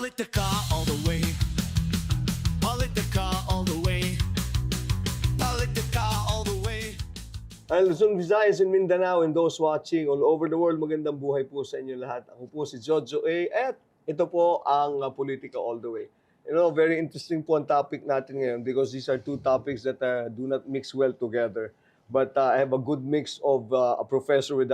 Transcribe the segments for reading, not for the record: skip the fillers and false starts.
Politica all the way. Politica all the way. Politica all the way. Luzon, Visayas, and Mindanao, and those watching all over the world, magandang buhay po sa inyo lahat. Ako po si Jojo A. At ito po ang Politica All the Way. You know, very interesting po ang topic natin ngayon because these are two topics that do not mix well together. But I have a good mix of a professor with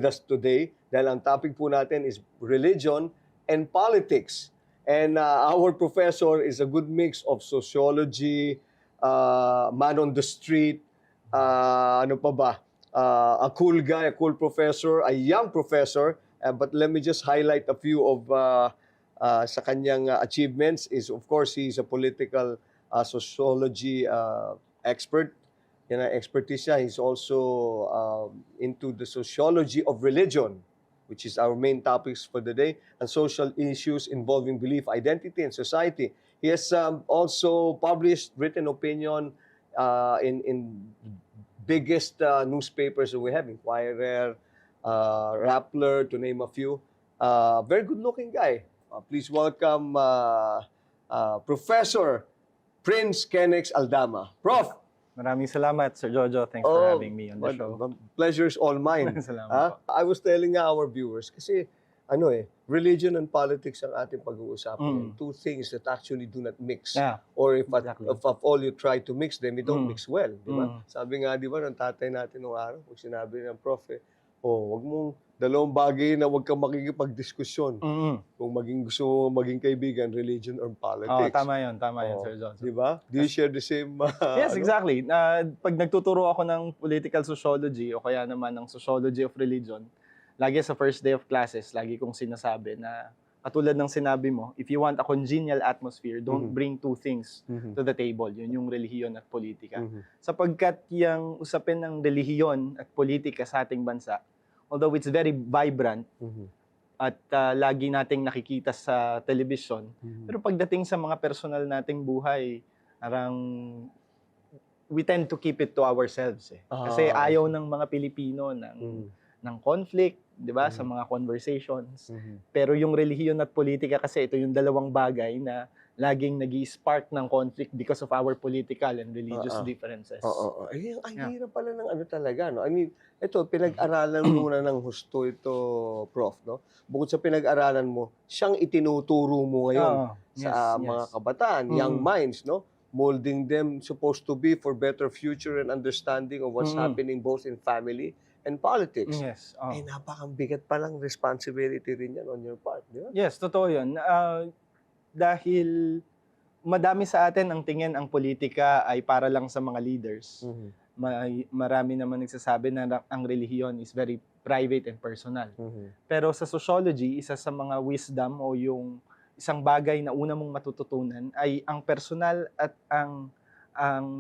us today dahil ang topic po natin is religion and politics. And our professor is a good mix of sociology, man on the street, ano pa ba? A cool guy, a cool professor, a young professor. But let me just highlight a few of sa kanyang achievements. Is of course he's a political sociology expert. Yan ang expertise niya. He's also into the sociology of religion, which is our main topics for the day, and social issues involving belief, identity, and society. He has also published written opinion in biggest newspapers that we have, Inquirer, Rappler, to name a few. Very good-looking guy. Please welcome Professor Prince Kennex Aldama. Prof! Maraming salamat, Sir Jojo. Thanks for having me on the show. Pleasure is all mine. Salamat po. I was telling nga our viewers, kasi religion and politics ang ating pag-uusapan. Two things that actually do not mix. Yeah, Or if exactly. at all you try to mix them, you don't mix well. Di ba? Sabi nga, di ba, ng tatay natin nung araw, pag sinabi ng prof, wag mong dalawang bagay na wag kang makikipagdiskusyon. Kung gusto mo maging kaibigan, religion or politics. Tama yun, Sir Jojo. Di ba? Do you share the same? Yes, exactly. Pag nagtuturo ako ng political sociology o kaya naman ng sociology of religion, lagi sa first day of classes, lagi kong sinasabi na katulad ng sinabi mo, if you want a congenial atmosphere, don't bring two things to the table. Yun yung relihiyon at politika. Sapagkat yung usapin ng relihiyon at politika sa ating bansa, although it's very vibrant at lagi nating nakikita sa television, pero pagdating sa mga personal nating buhay, parang we tend to keep it to ourselves. Kasi ayaw ng mga Pilipino ng conflict, 'di ba, sa mga conversations. Pero yung relihiyon at politika kasi ito yung dalawang bagay na laging nag-i-spark ng conflict because of our political and religious differences. Ang hirap pala ng talaga, no? I mean, ito, pinag-aralan muna ng husto ito, Prof, no? Bukod sa pinag-aralan mo, siyang itinuturo mo ngayon sa mga kabataan, young minds, no? Molding them supposed to be for better future and understanding of what's happening both in family and politics. Yes. Napakang-bigat palang responsibility rin yan on your part, di ba? Yes, totoo yun. Dahil madami sa atin ang tingin ang politika ay para lang sa mga leaders. Marami naman nagsasabi na ang relihiyon is very private and personal. Pero sa sociology, isa sa mga wisdom o yung isang bagay na una mong matututunan ay ang personal at ang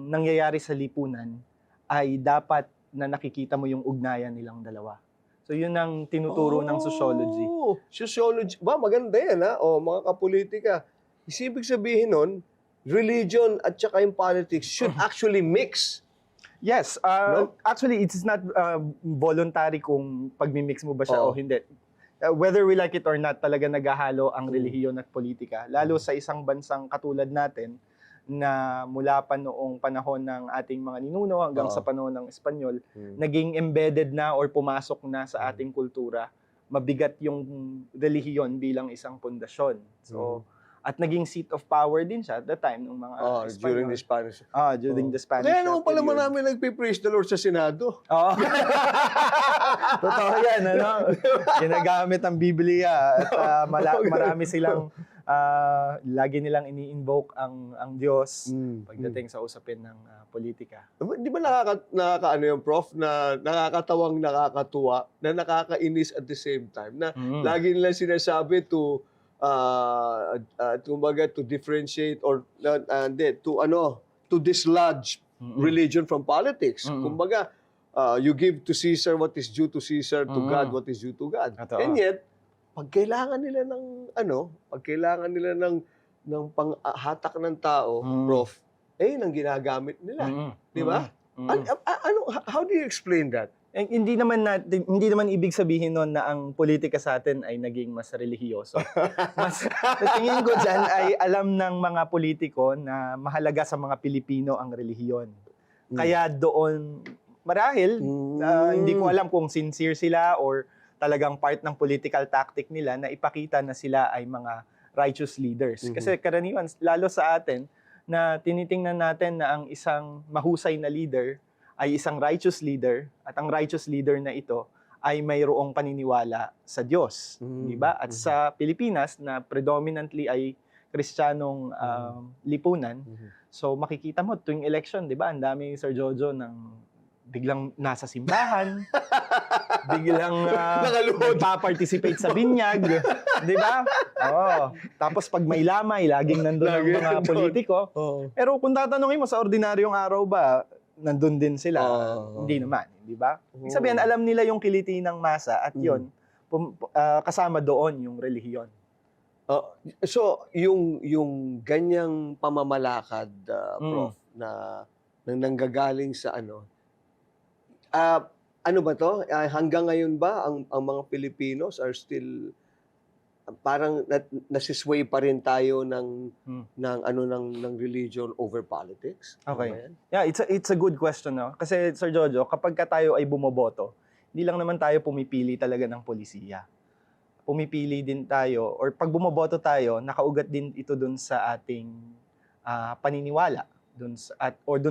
nangyayari sa lipunan ay dapat na nakikita mo yung ugnayan nilang dalawa. So yun ang tinuturo ng sociology. Sociology. Maganda yan, ha? Mga kapolitika. Ibig sabihin nun, religion at saka yung politics should actually mix. Yes. No? Actually, it's not voluntary kung pagmimix mo ba siya o hindi. Whether we like it or not, talaga naghahalo ang relihiyon at politika. Lalo sa isang bansang katulad natin, na mula pa noong panahon ng ating mga ninuno hanggang sa panahon ng Espanyol, naging embedded na or pumasok na sa ating kultura, mabigat yung relihiyon bilang isang pundasyon. So, at naging seat of power din siya at the time ng mga Espanyol. During the Spanish. During the Spanish. Kaya naman pala marami nagpipraise the Lord sa Senado. Totoo yan, ano? Ginagamit ang Biblia at marami silang lagi nilang ini-invoke ang Diyos pagdating sa usapin ng politika. Di ba nakakaano yung Prof, na nakakatawang nakakatuwa, na nakakainis at the same time, na lagi nilang sinasabi to differentiate or to dislodge religion from politics. Kumbaga, you give to Caesar what is due to Caesar, to God what is due to God. And yet, pag kailangan nila ng panghatak ng tao, Prof, nang ginagamit nila. Di ba? How do you explain that? Hindi naman ibig sabihin nun na ang politika sa atin ay naging mas relihiyoso. Mas tingin ko diyan ay alam ng mga politiko na mahalaga sa mga Pilipino ang relihiyon. Kaya doon marahil hindi ko alam kung sincere sila or talagang part ng political tactic nila na ipakita na sila ay mga righteous leaders. Kasi karaniwan lalo sa atin na tinitingnan natin na ang isang mahusay na leader ay isang righteous leader at ang righteous leader na ito ay mayroong paniniwala sa Diyos, di ba? At sa Pilipinas na predominantly ay Kristiyanong lipunan. So makikita mo tuwing election, di ba? Ang dami Sir Jojo ng biglang nasa simbahan, biglang nagpa-participate sa binyag, di ba? Oh, tapos pag may lamay, laging nandun ang mga politiko. Pero kung tatanungin mo sa ordinaryong araw ba, nandun din sila. Hindi naman, di ba? Ibig sabihin, alam nila yung kiliti ng masa at yun, kasama doon yung relihiyon. So, yung ganyang pamamalakad, Prof, na nanggagaling sa ano ba to? Hanggang ngayon ba ang mga Filipinos are still parang nasisway pa rin tayo ng religion over politics? Okay. Yeah, it's a good question, no? Kasi Sir Jojo, kapag tayo ay bumoboto, hindi lang naman tayo pumipili talaga ng polisiya. Pumipili din tayo or pag bumoboto tayo, nakaugat din ito dun sa ating paniniwala, dun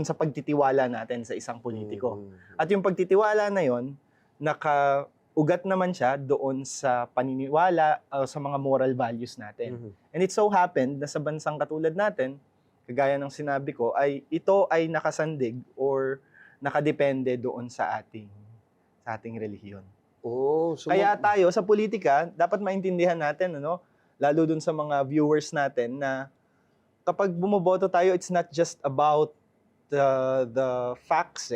sa pagtitiwala natin sa isang politiko. At yung pagtitiwala na yon, ugat naman siya doon sa paniniwala sa mga moral values natin. And it so happened na sa bansang katulad natin, kagaya ng sinabi ko, ay ito ay nakasandig or nakadepende doon sa ating relihiyon. So kaya tayo sa politika, dapat maintindihan natin, lalo doon sa mga viewers natin na kapag bumoboto tayo, it's not just about the facts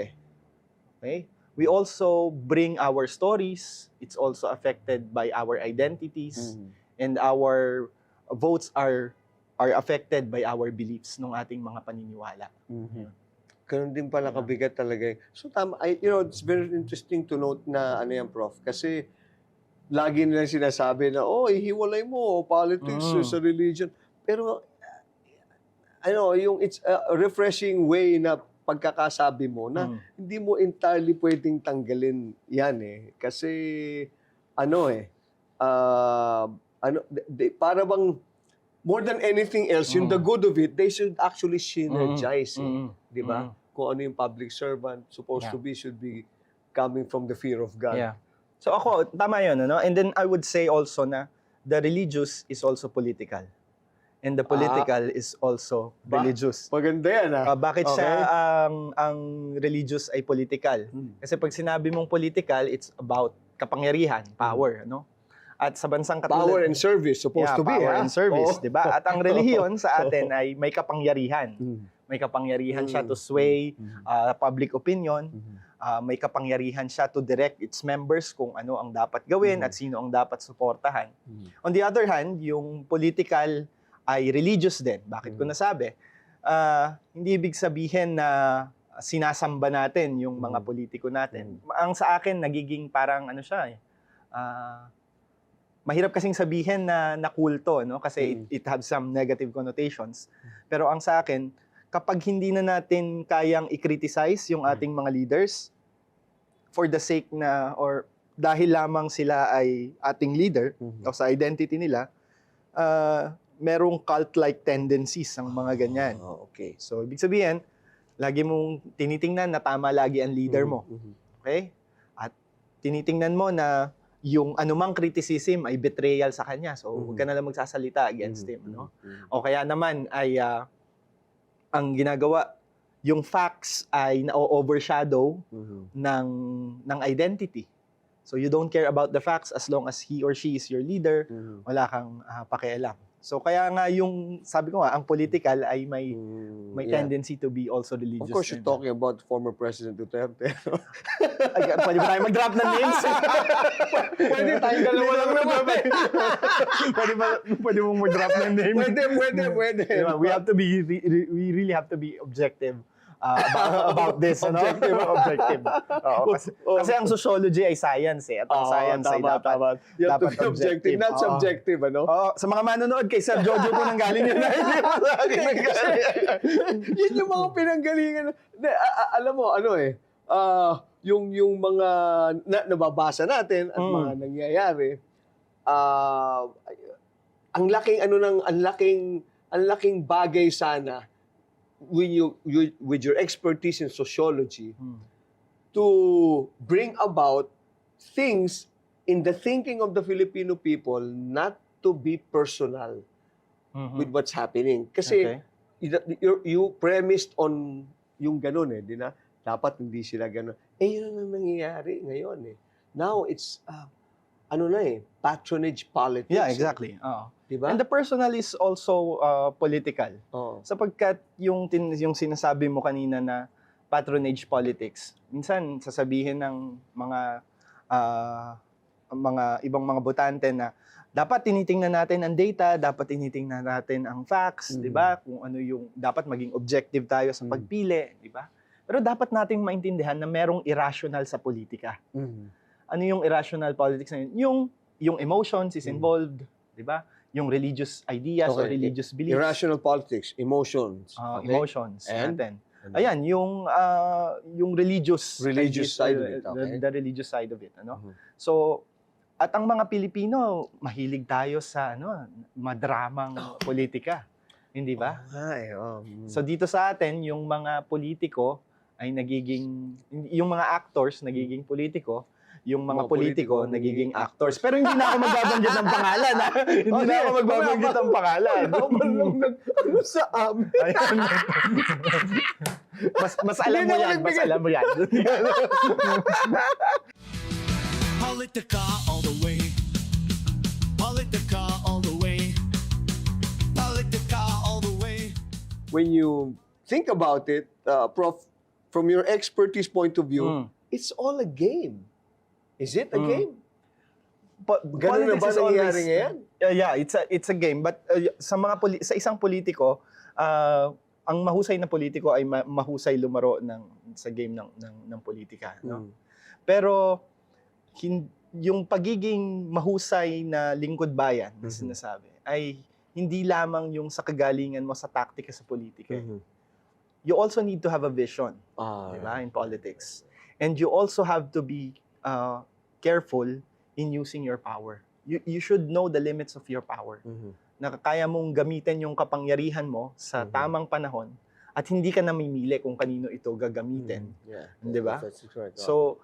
Okay? We also bring our stories. It's also affected by our identities. And our votes are affected by our beliefs ng ating mga paniniwala. Ganun din pala kabigat talaga. So tama, it's very interesting to note na yan, Prof. Kasi lagi nilang sinasabi na, ihiwalay mo politics sa religion. Pero it's a refreshing way na pagkakasabi mo na hindi mo entirely pwedeng tanggalin yan kasi para bang more than anything else yung the good of it, they should actually synergize di ba? Kung ano yung public servant supposed to be should be coming from the fear of God. So ako, tama yun, and then I would say also na the religious is also political. And the political is also religious. Maganda yan, bakit siya ang religious ay political? Kasi pag sinabi mong political, it's about kapangyarihan, power, At sa bansang katulad, power and service supposed to be, power and service, 'di ba? At ang relihiyon sa atin ay may kapangyarihan. May kapangyarihan siya to sway public opinion. May kapangyarihan siya to direct its members kung ano ang dapat gawin at sino ang dapat suportahan. On the other hand, yung political ay religious din. Bakit ko nasabi? Hindi ibig sabihin na sinasamba natin yung mga politiko natin. Ang sa akin, nagiging parang mahirap kasing sabihin na kulto, kasi it has some negative connotations. Pero ang sa akin, kapag hindi na natin kayang i-criticize yung ating mga leaders for the sake na, or dahil lamang sila ay ating leader, o sa identity nila, merong cult-like tendencies ang mga ganyan. Okay. So, ibig sabihin, lagi mong tinitingnan na tama lagi ang leader mo. Okay? At tinitingnan mo na yung anumang criticism ay betrayal sa kanya. So, huwag ka na lang magsasalita against him. O kaya naman ay ang ginagawa, yung facts ay na-overshadow ng identity. So, you don't care about the facts as long as he or she is your leader. Wala kang pakialam. So kaya nga yung, sabi ko nga, ang political ay may tendency to be also religious. Of course, you're talking about former President Duterte. Ay, pwede ba tayo mag-drop ng names? Pwede tayong dalawa lang naman. Pwede mong mag-drop ng names? Pwede. We really have to be objective about this, ano? Objective. Objective. Oo, kasi ang sociology ay science eh. At ang science ay dapat You have to dapat be objective, not Oo. subjective, ano? Sa mga manonood, kay Sir Jojo po nang galing yun. Hindi po sa akin nanggaling. Yun yung mga pinanggalingan. Alam mo, ano eh, yung mga nababasa natin at mga nangyayari, ang laking bagay sana when with your expertise in sociology to bring about things in the thinking of the Filipino people not to be personal with what's happening. Kasi you premised on yung ganun eh, di na? Dapat hindi sila ganun. Yun ang nangyayari ngayon eh. Now it's, patronage politics. Yeah, exactly. Diba? And the personal is also political. Sapagkat yung sinasabi mo kanina na patronage politics, minsan sasabihin ng mga ibang mga botante na dapat tinitingnan natin ang data, dapat tinitingnan natin ang facts, 'di ba? Kung ano yung dapat maging objective tayo sa pagpili, 'di ba? Pero dapat nating maintindihan na merong irrational sa politika. Ano yung irrational politics na yun? Yung emotions is involved, 'di ba? Yung religious ideas or religious beliefs. Irrational politics, emotions. Emotions And? natin. Ayan, yung religious Side of it. Okay. the religious side of it, ano? So, at ang mga Pilipino, mahilig tayo sa madramang politika. Hindi ba? So dito sa atin, yung mga politiko ay yung mga actors nagiging politiko, yung mga politiko nagiging actors. Pero hindi na ako magbabanggit ng pangalan. Hindi na ako magbabanggit ng pangalan. Sa amin. Mas alam mo yan, mas alam mo yan. Politica all the way. Politica all the way. Politica all the way. When you think about it, Prof, from your expertise point of view, it's all a game. Is it a game? Ganun na ba nangyayari ngayon? Yeah, it's a game. But sa isang politiko, ang mahusay na politiko ay mahusay lumaro sa game ng politika, no? Pero yung pagiging mahusay na lingkod bayan na sinasabi ay hindi lamang yung sa kagalingan mo sa taktika sa politika. You also need to have a vision, diba, in politics. And you also have to be careful in using your power. You should know the limits of your power. Na kaya mong gamitin yung kapangyarihan mo sa tamang panahon at hindi ka namimili kung kanino ito gagamitin. Di ba? So,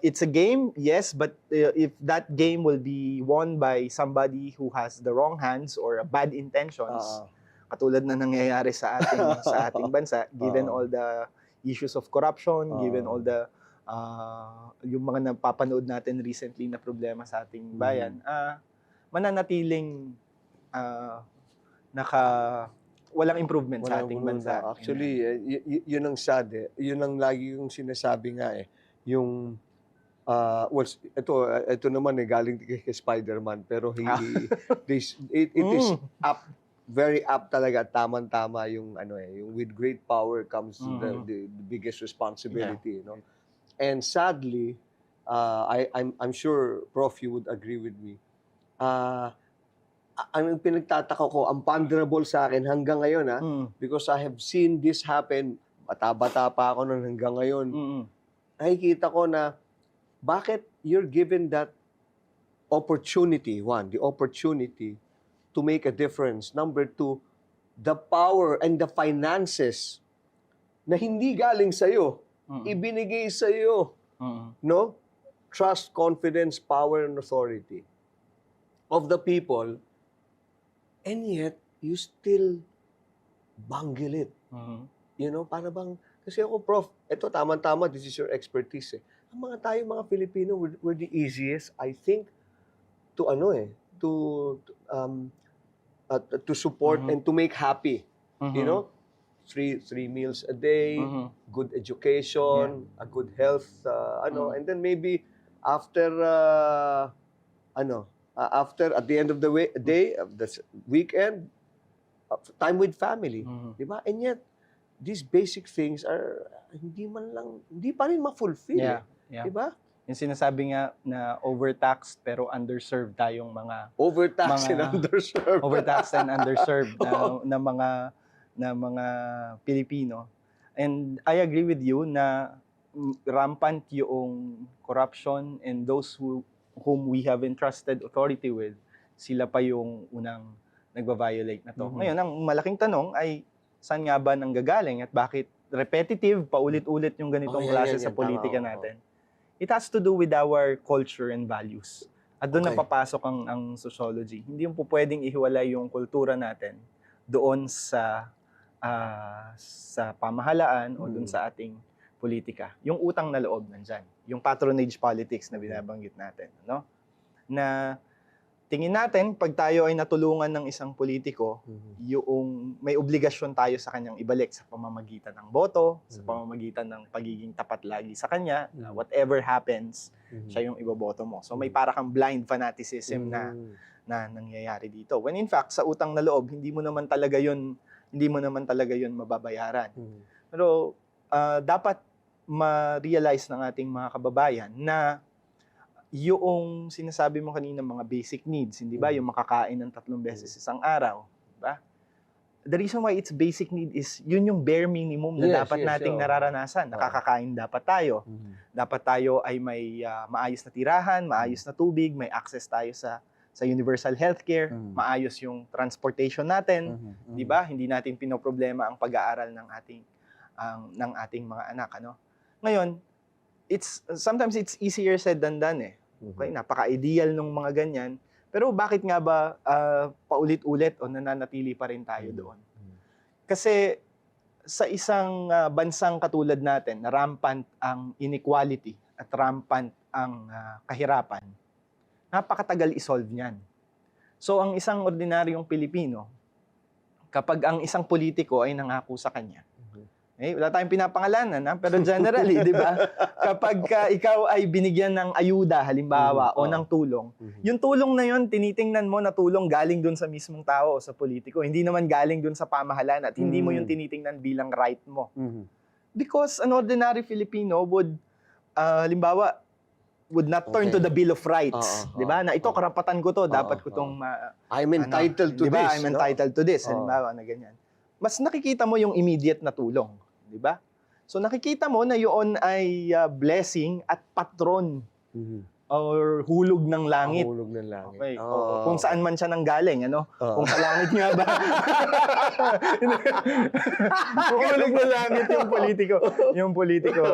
it's a game, yes, but if that game will be won by somebody who has the wrong hands or bad intentions, katulad na nangyayari sa ating bansa, given all the issues of corruption, given all the yung mga napapanood natin recently na problema sa ating bayan, mananatiling walang improvement sa ating bansa. Actually, yun ang sad eh. Yun ang lagi yung sinasabi nga eh. Yung, ito naman eh, galing kay Spider-Man, pero it is very apt talaga, tamang-tama yung yung with great power comes the biggest responsibility, you know. And sadly, I'm sure, Prof, you would agree with me. Ang pinagtataka ko, ang ponderable sa akin hanggang ngayon, because I have seen this happen, bata-bata pa ako nun hanggang ngayon. Nakikita ko na bakit you're given that opportunity, the opportunity to make a difference. Number two, the power and the finances na hindi galing sa'yo, ibinigay sa'yo. No? Trust, confidence, power, and authority of the people, and yet, you still bungle it. You know, para bang, kasi ako, Prof, ito, tama-tama, this is your expertise eh. Ang mga Filipino, we're the easiest, I think, to to support and to make happy. You know? Three meals a day, good education, a good health, and then maybe after at the end of the day, of the weekend, time with family, di ba? And yet these basic things are hindi pa rin ma-fulfill. Yeah. Eh. Diba? Yung sinasabi nga na overtaxed pero underserved tayong mga Overtaxed and Mga- underserved. overtaxed and underserved na mga Pilipino. And I agree with you na rampant yung corruption, and those whom we have entrusted authority with, sila pa yung unang nagva-violate na to. Mhm. Ngayon, ang malaking tanong ay saan nga ba nanggagaling at bakit repetitive, paulit-ulit yung ganitong klase sa Tama, politika oo. natin? It has to do with our culture and values. At doon Okay. napapasok ang sociology. Hindi yung po pwedeng ihiwalay yung kultura natin doon sa pamahalaan o doon sa ating politika. Yung utang na loob nandyan. Yung patronage politics na binabanggit natin. No? Na tingin natin, pag tayo ay natulungan ng isang politiko, yung may obligasyon tayo sa kanyang ibalik sa pamamagitan ng boto, sa pamamagitan ng pagiging tapat lagi sa kanya, na whatever happens, siya yung iboboto mo. So may para kang blind fanaticism na nangyayari dito. When in fact, sa utang na loob, hindi mo naman talaga yun mababayaran. Pero dapat ma-realize ng ating mga kababayan na yung sinasabi mo kanina mga basic needs, hindi ba? Yung makakain ng 3 beses isang araw, di ba? The reason why it's basic need is yun yung bare minimum na dapat nating nararanasan. Nakakakain dapat tayo. Dapat tayo ay may maayos na tirahan, maayos na tubig, may access tayo sa universal healthcare, maayos yung transportation natin, di ba? Hindi natin pinoproblema ang pag-aaral ng ating mga anak, ano? Ngayon, sometimes it's easier said than done eh. Okay, napaka-ideal ng mga ganyan. Pero bakit nga ba paulit-ulit o nananatili pa rin tayo doon? Kasi sa isang bansang katulad natin, na rampant ang inequality at rampant ang kahirapan, napakatagal isolve niyan. So ang isang ordinaryong Pilipino, kapag ang isang politiko ay nangako sa kanya, wala tayong pinapangalanan, pero generally, di ba? Kapag ikaw ay binigyan ng ayuda, halimbawa, o ng tulong, yung tulong na yun, tinitingnan mo na tulong galing dun sa mismong tao o sa politiko. Hindi naman galing dun sa pamahalaan at hindi mo yung tinitingnan bilang right mo. Because an ordinary Filipino would, halimbawa, would not turn to the Bill of Rights. Di ba? Na ito, karapatan ko to, dapat ko tong I'm entitled to diba? this. I'm entitled to this. Halimbawa na ganyan. Mas nakikita mo yung immediate na tulong. Di ba? So nakikita mo na yun ay blessing at patron or hulog ng langit. Hulog ng langit. Okay. Kung saan man siya nanggaling, ano? Kung sa langit nga ba? Hulog ng langit yung politiko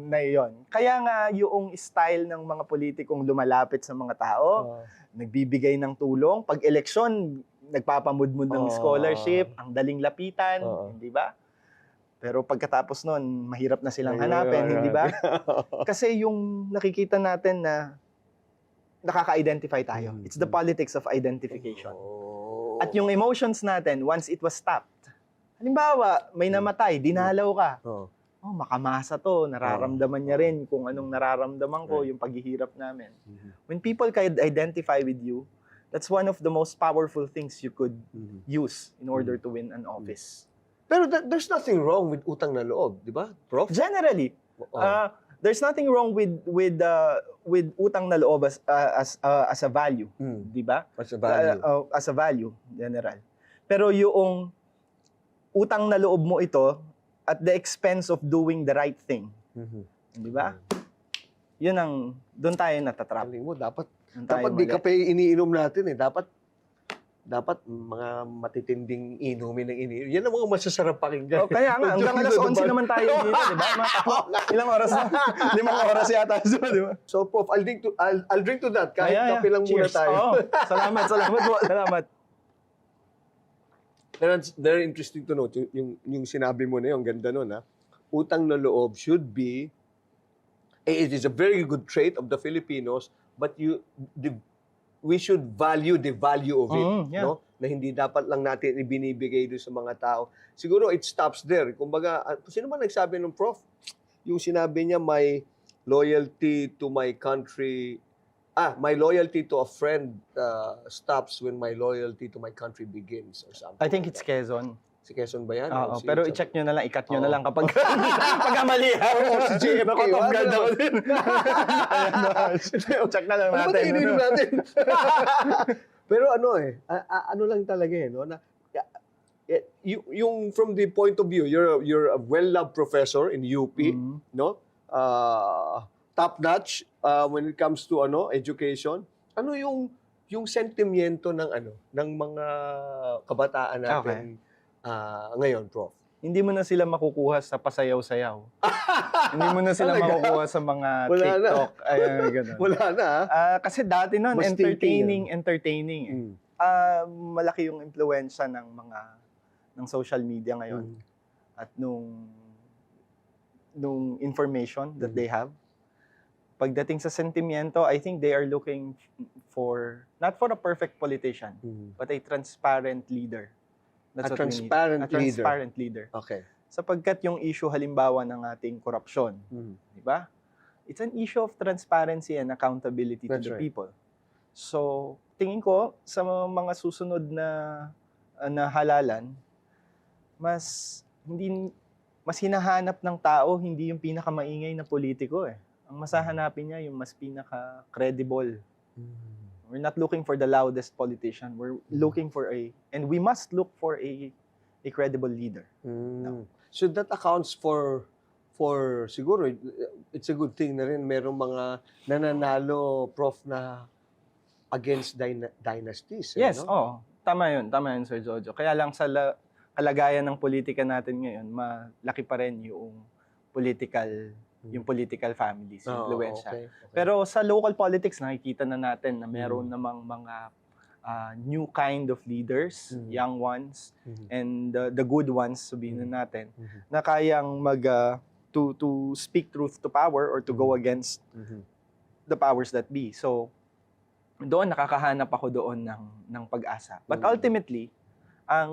na iyon. Kaya nga yung style ng mga politikong lumalapit sa mga tao, nagbibigay ng tulong, pag eleksyon, nagpapamudmud ng scholarship, ang daling lapitan, hindi ba? Pero pagkatapos nun, mahirap na silang hanapin, hindi ba? Kasi yung nakikita natin na nakaka-identify tayo. It's the politics of identification. At yung emotions natin, once it was stopped, halimbawa, may namatay, dinalaw ka. Makamasa to, nararamdaman niya rin kung anong nararamdaman ko, yung paghihirap namin. When people can identify with you, that's one of the most powerful things you could use in order to win an office. Pero there's nothing wrong with utang na loob, di ba, Prof? Generally, there's nothing wrong with utang na loob as a value, di ba? As a value. As a value, general. Pero yung utang na loob mo ito at the expense of doing the right thing, di ba? Yun ang doon tayo natatrap. Aling mo, dapat Tayo di mali. kape iniinom natin eh. Dapat mga matitinding inumin ng iniinom. Yan ang mga masasarap pakinggan. Kaya nga, hanggang alas 11 naman tayo dito, di ba? Ilang oras na? 5 oras yata, di ba? So, Prof, I'll drink to that. Kahit kape lang muna Cheers. tayo. Salamat po. Salamat. Very interesting to note, yung sinabi mo na yun, ganda nun, ha? Utang na loob should be, it is a very good trait of the Filipinos, but we should value the value of it, no? Na hindi dapat lang natin ibinibigay doon sa mga tao. Siguro it stops there. Kumbaga, sino ba nagsabi ng Prof? Yung sinabi niya, my loyalty to my country, my loyalty to a friend stops when my loyalty to my country begins or something. I think it's Quezon. Si Quezon ba yan? Oo, O si pero Chabelo? i-check nyo na lang, i-cut nyo Oo. na lang kapag pagkamali. Si JFK, Nakot-off guard ano? ako din. Check na lang Ano ba natin. ininom natin? Pero ano ano lang talaga no? Yung from the point of view, you're a well-loved professor in UP, Mhm. no? Top-notch when it comes to education. Ano yung sentimiento ng mga kabataan natin ngayon, Prof? Hindi mo na sila makukuha sa pasayaw-sayaw. Hindi mo na sila Talaga? makukuha sa mga Wala na. TikTok. Ay, ganun. Wala na. Kasi dati nun, Mas entertaining eh. Mm. Malaki yung impluwensya ng social media ngayon Mm. at nung information that Mm. they have. Pagdating sa sentimiento, I think they are looking not for a perfect politician, Mm. but a transparent leader. That's A what we need. transparent A transparent leader. Okay. Sapagkat yung issue halimbawa ng ating korupsyon, Mm. di ba? It's an issue of transparency and accountability That's to the right. people. So, tingin ko sa mga susunod na halalan, mas hinahanap ng tao hindi yung pinakamaingay na politiko eh. Ang mas hahanapin niya yung mas pinaka-credible. We're not looking for the loudest politician. We're looking and we must look for a credible leader. Mm. So that accounts for siguro it's a good thing na rin merong mga nananalo, Prof, na against dynasties. Yes, no? oo. Tama yun, Sir Jojo. Kaya lang sa kalagayan ng politika natin ngayon, malaki pa rin yung political families, Oo, influensya. okay. Pero sa local politics, nakikita na natin na meron namang mga new kind of leaders, Mhm. young ones, Mhm. and the good ones, sabihin na natin, Mhm. na kayang to speak truth to power or to go against Mhm. the powers that be. So, doon nakakahanap ako doon ng pag-asa. But Mhm. ultimately, ang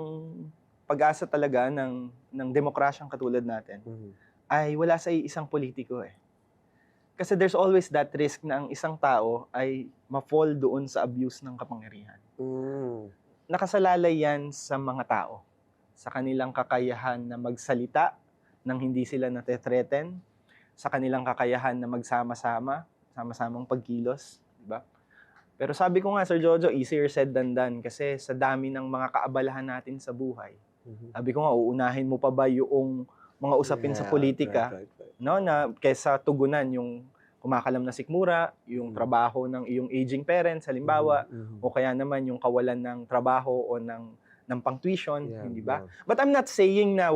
pag-asa talaga ng demokrasyang katulad natin Mhm. ay wala sa isang politiko eh. Kasi there's always that risk na ang isang tao ay ma-fall doon sa abuse ng kapangyarihan. Mm. Nakasalalay yan sa mga tao, sa kanilang kakayahan na magsalita nang hindi sila nate-threaten, sa kanilang kakayahan na sama-samang pagkilos, di ba? Pero sabi ko nga, Sir Jojo, easier said than done kasi sa dami ng mga kaabalahan natin sa buhay. Mhm. Sabi ko nga, uunahin mo pa ba yung mga usapin sa Yeah, politika, right. no, na kaysa tugunan yung kumakalam na sikmura, yung Mm. trabaho ng iyong aging parents, halimbawa, Mhm. o kaya naman yung kawalan ng trabaho o ng pang-tuition, Yeah, hindi ba? yeah. But I'm not saying na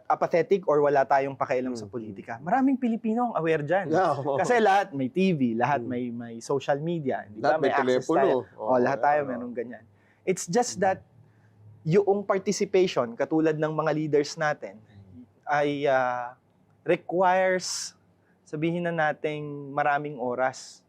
apathetic or wala tayong pakialam sa Mm. politika. Maraming Pilipino ang aware dyan. Yeah, oo. Kasi lahat may TV, lahat Mm. may social media, hindi ba? Lahat may access tayo. telepono. Lahat tayo meron ganyan. It's just that yung participation, katulad ng mga leaders natin, ay requires, sabihin na nating maraming oras.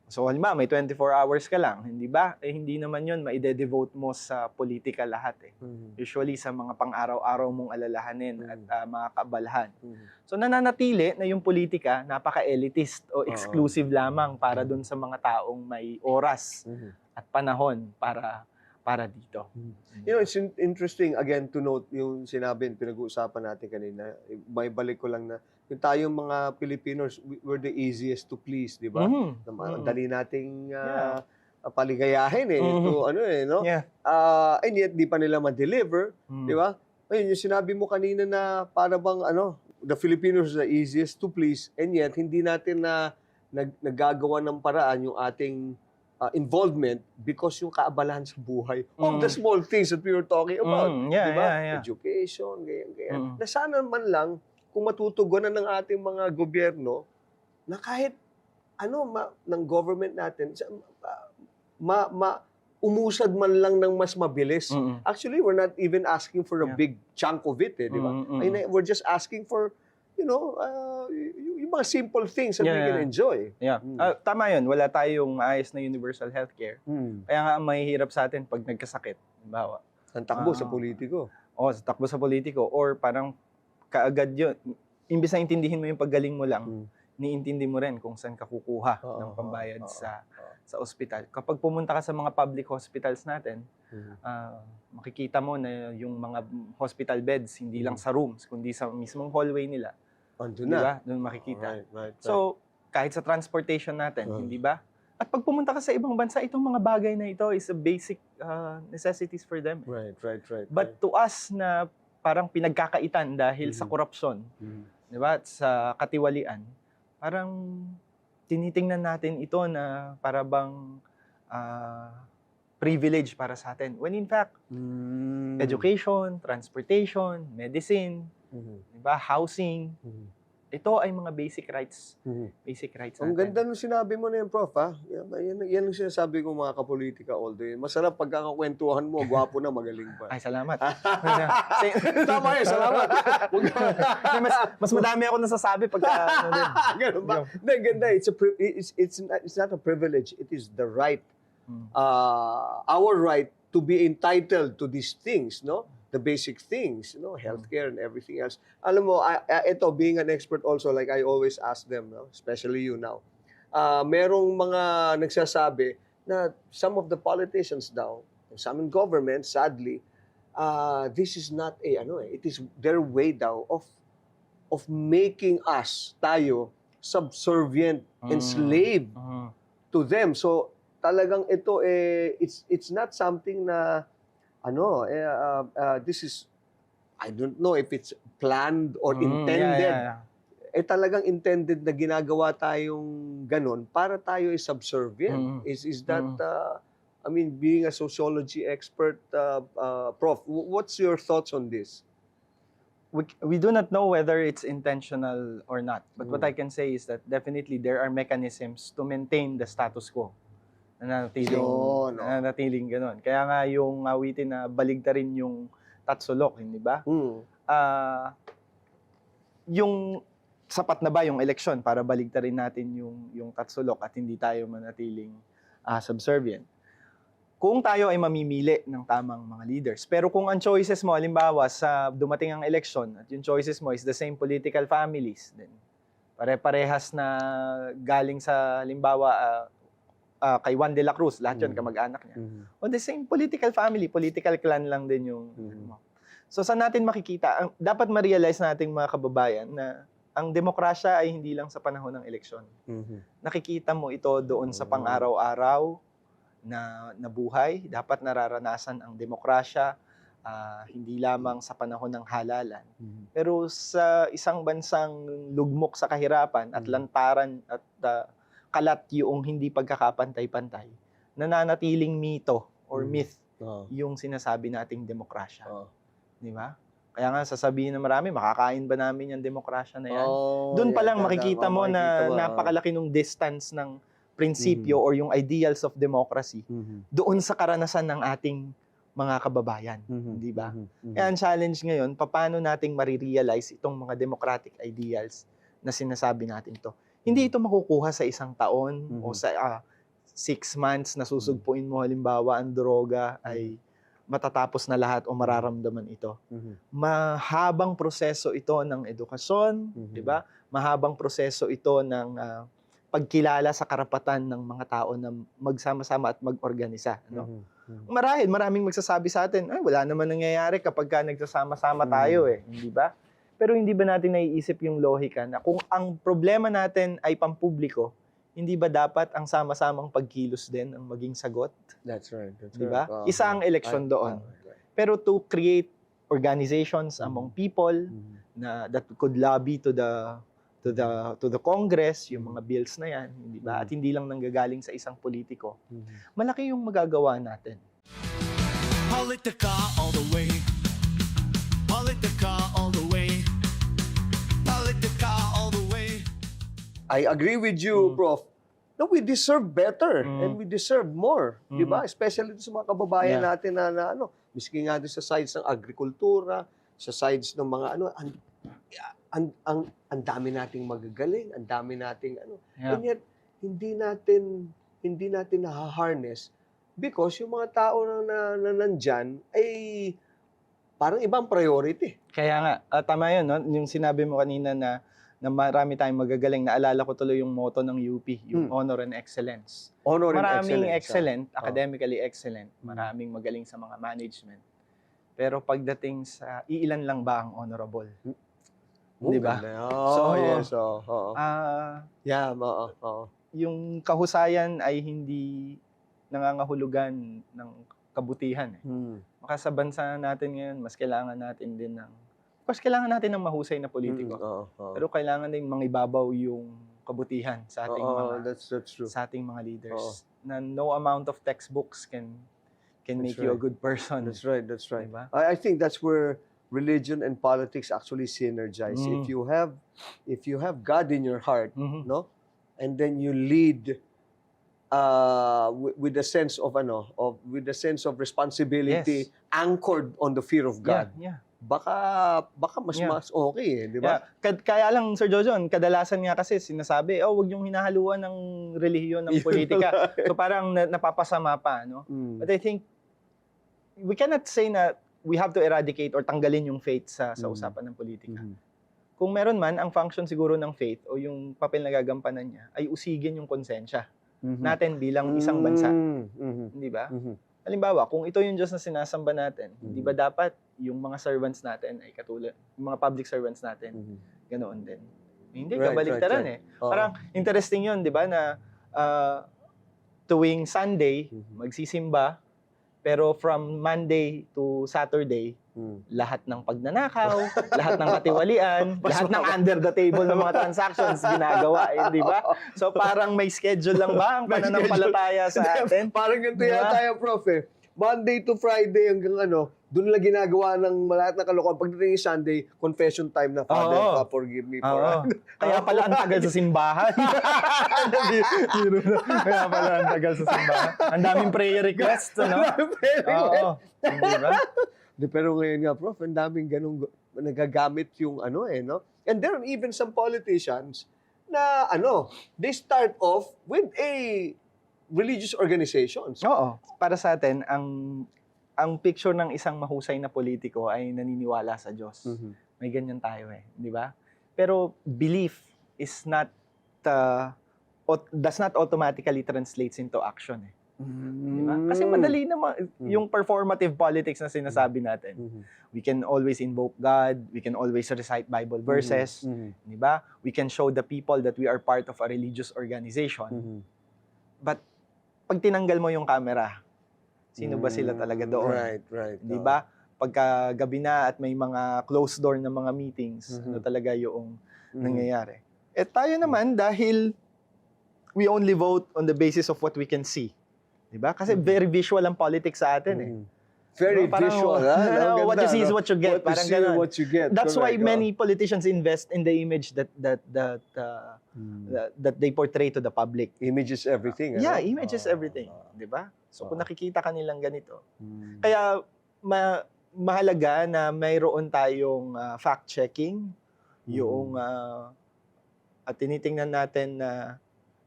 So, halimbawa, may 24 hours ka lang, hindi ba? Hindi naman yun maide-devote mo sa politika lahat eh. Mhm. Usually sa mga pang-araw-araw mong alalahanin at mga kaabalahan. Mhm. So, nananatili na yung politika, napaka-elitist o Oo. exclusive lamang para dun sa mga taong may oras Mhm. at panahon para dito. You know, it's interesting again to note yung sinabi, pinag-uusapan natin kanina. May balik ko lang na yung tayong mga Filipinos, we're the easiest to please, di ba? Mhm. Ang dali nating Yeah. paligayahin Mhm. to no? Yeah. And yet di pa nila ma-deliver, Mm. di ba? Ayun, yung sinabi mo kanina na para bang the Filipinos are the easiest to please, and yet hindi natin naggagawa ng paraan yung ating involvement because yung kaabalahan sa buhay of the small things that we were talking about. Yeah, di ba? yeah. Education, ganyan. Mm. Na sana man lang, kung matutugunan ng ating mga gobyerno, na kahit ng government natin, umusad man lang ng mas mabilis. Mm. Actually, we're not even asking for a Yeah. big chunk of it, di ba? We're just asking for, yung mga simple things that we Yeah. can enjoy. Yeah. Tama yun. Wala tayong maayos na universal healthcare. Kaya nga ang mahihirap sa atin pag nagkasakit. Halimbawa, Ang takbo sa politiko. takbo sa politiko or parang kaagad yun. Imbis na intindihin mo yung paggaling mo lang, niintindi mo rin kung saan ka kukuha Oo, ng pambayad oo, sa sa ospital. Kapag pumunta ka sa mga public hospitals natin, makikita mo na yung mga hospital beds, hindi lang sa rooms, kundi sa mismong hallway nila. Andun Di na. ba? Doon makikita. Right. So, kahit sa transportation natin, hindi ba? At pag pumunta ka sa ibang bansa, itong mga bagay na ito is a basic necessities for them. Right. But to us na parang pinagkakaitan dahil sa korupsyon, di ba? At sa katiwalian, parang tinitingnan natin ito na para bang privilege para sa atin. When in fact, education, transportation, medicine, di ba? Housing, ito ay mga basic rights. Basic rights natin. Ang ganda nung sinabi mo na yun, Prof. Ha? Yan ang sinasabi ko mga kapolitika all day. Masarap pagkakakwentuhan mo, gwapo na, magaling pa. Ay, salamat. Tama yun, salamat. mas madami ako nasasabi pagka ano din. Ganun ba? Hindi, ganda. It's not a privilege. It is the right, our right to be entitled to these things, no? The basic things, healthcare and everything else. Alam mo, ito, being an expert also, like I always ask them, no? Especially you now, merong mga nagsasabi na some of the politicians daw, some in government, sadly, this is not it is their way daw of making us, tayo, subservient, enslaved to them. So, talagang ito, it's not something na, this is, I don't know if it's planned or intended. Talagang intended na ginagawa tayong ganun para tayo is subservient. Is that, being a sociology expert, Prof, what's your thoughts on this? We do not know whether it's intentional or not. But what I can say is that definitely there are mechanisms to maintain the status quo. Nanatiling ganun. Kaya nga yung awitin na baligtarin yung tatsulok, hindi ba? Yung sapat na ba yung eleksyon para baligtarin natin yung tatsulok at hindi tayo manatiling subservient? Kung tayo ay mamimili ng tamang mga leaders. Pero kung ang choices mo, halimbawa, sa dumating ang eleksyon at yung choices mo is the same political families, then pare-parehas na galing sa, halimbawa, kay Juan de la Cruz, lahat yun kamag-anak niya. O the same political family, political clan lang din yung So saan natin makikita? Dapat ma-realize nating mga kababayan na ang demokrasya ay hindi lang sa panahon ng eleksyon. Nakikita mo ito doon sa pang-araw-araw na buhay. Dapat nararanasan ang demokrasya hindi lamang sa panahon ng halalan. Pero sa isang bansang lugmok sa kahirapan at lantaran at kalat yung hindi pagkakapantay-pantay, nananatiling mito or myth yung sinasabi nating demokrasya. Di ba? Kaya nga sasabihin na marami, makakain ba namin yung demokrasya na yan? Doon pa lang makikita mo na napakalaki nung distance ng prinsipyo or yung ideals of democracy doon sa karanasan ng ating mga kababayan. Di ba? Kaya ang challenge ngayon, paano nating marirealize itong mga democratic ideals na sinasabi natin to? Hindi ito makukuha sa isang taon o sa 6 months na susugpuin mo halimbawa ang droga ay matatapos na lahat o mararamdaman ito. Mahabang proseso ito ng edukasyon, di ba? Mahabang proseso ito ng pagkilala sa karapatan ng mga tao na magsama-sama at mag-organisa. Marahil, maraming magsasabi sa atin, ay wala naman nangyayari kapag ka nagsasama-sama tayo di ba? Pero hindi ba natin naiisip yung lohika na kung ang problema natin ay pampubliko, hindi ba dapat ang sama-samang pagkilos din ang maging sagot? That's right. Di ba? Isa ang eleksyon doon. Pero to create organizations among people na that could lobby to the Congress, yung mga bills na yan, di ba? At hindi lang nanggagaling sa isang politiko. Malaki yung magagawa natin. Politica all the way. Politica all the way. Politica all the way. I agree with you, Prof. No, we deserve better and we deserve more, di ba? Especially sa mga kababayan natin na miski nga doon sa sides ng agrikultura, sa sides ng mga ang dami nating magagaling, ang dami nating and yet hindi natin na-harness because yung mga tao na nandyan ay parang ibang priority. Kaya nga, tama yun, no? Yung sinabi mo kanina na na marami tayong magagaling. Naalala ko tuloy yung motto ng UP, yung Honor and Excellence. Honor and Maraming excellence. excellent, academically excellent, maraming magaling sa mga management. Pero pagdating sa iilan lang ba ang honorable? Di ba? So, yes. Yeah, Yung kahusayan ay hindi nangangahulugan ng kabutihan. Maka sa bansa natin ngayon, mas kailangan natin din ng of course, kailangan natin ng mahusay na politiko. Pero kailangan din mangibabaw yung kabutihan sa ating that's true. sa ating mga leaders. Na no amount of textbooks can make you a good person. That's right. Diba? I think that's where religion and politics actually synergize. If you have God in your heart, no, and then you lead with a sense of with a sense of responsibility anchored on the fear of God. Yeah. Baka mas okay, di ba? Yeah. Kaya lang, Sir Jojon, kadalasan nga kasi sinasabi, wag yung hinahaluan ng relihiyon ng politika. So parang napapasama pa, no? But I think we cannot say na we have to eradicate or tanggalin yung faith sa usapan ng politika. Kung meron man, ang function siguro ng faith o yung papel na gagampanan niya ay usigin yung konsensya natin bilang isang bansa. Di ba? Halimbawa, kung ito yung Diyos na sinasamba natin, di ba dapat yung mga servants natin ay katulad, yung mga public servants natin, ganoon din. Hindi, kabaligtaran eh. Parang interesting yun, di ba, na tuwing Sunday, magsisimba, pero from Monday to Saturday, lahat ng pagnanakaw, lahat ng katiwalian, lahat ng under the table ng mga transactions ginagawa, di ba? So parang may schedule lang ba ang pananampalataya sa atin? Parang ganito yata tayo, Prof. Monday to Friday hanggang doon lang ginagawa ng lahat ng kalokohan. Pagdating yung Sunday, confession time na, Father, forgive me for... Kaya pala ang tagal sa simbahan. Kaya pala ang tagal sa simbahan. Ang daming prayer requests, no? Di ba? Pero ngayon nga, Prof, ang daming ganung nagagamit yung no? And there are even some politicians na they start off with a religious organizations. Oo. Para sa atin, ang picture ng isang mahusay na politiko ay naniniwala sa Diyos. May ganyan tayo di ba? Pero belief is not does not automatically translates into action Diba? Kasi madali naman yung performative politics na sinasabi natin. We can always invoke God, we can always recite Bible verses, di ba? We can show the people that we are part of a religious organization. But pag tinanggal mo yung camera, sino ba sila talaga doon? Right. Di ba? Pagka gabi na at may mga closed door na mga meetings, ano talaga yung nangyayari. Tayo naman, dahil we only vote on the basis of what we can see. Diba? Kasi very visual ang politics sa atin Very parang, visual. What you see is what you get. Parang ganun. What you get. That's why many politicians invest in the image that they portray to the public. Image is everything. Yeah, image is everything. Diba? So kung nakikita ka nilang ganito. Kaya mahalaga na mayroon tayong fact-checking, yung at tinitingnan natin na